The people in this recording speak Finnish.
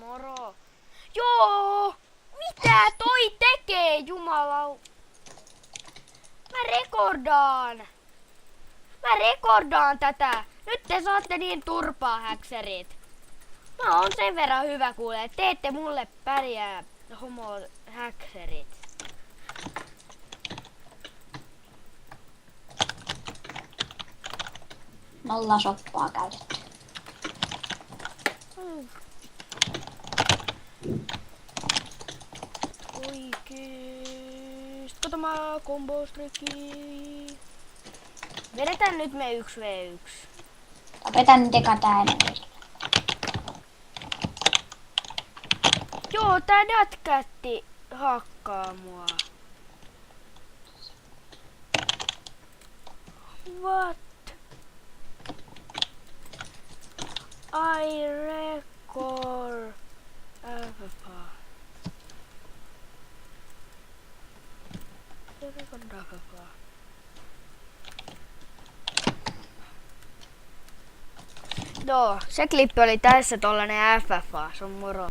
Moro. Joo! Mitä toi tekee, jumalau? Mä rekordaan tätä. Nyt te saatte niin turpaa, häksärit. Mä oon sen verran hyvä kuule, että te ette mulle pärjää, homo häksärit. Nolla soppaa käytetty. Oikeesti. Kato mä kombostrikki. Vedetään nyt me 1v1. Tapetaan nyt eka tää ennen. Joo, tää datkätti hakkaa mua. What? I record FFA. Joo, se klippi oli tässä tollanen FFA, se on moro.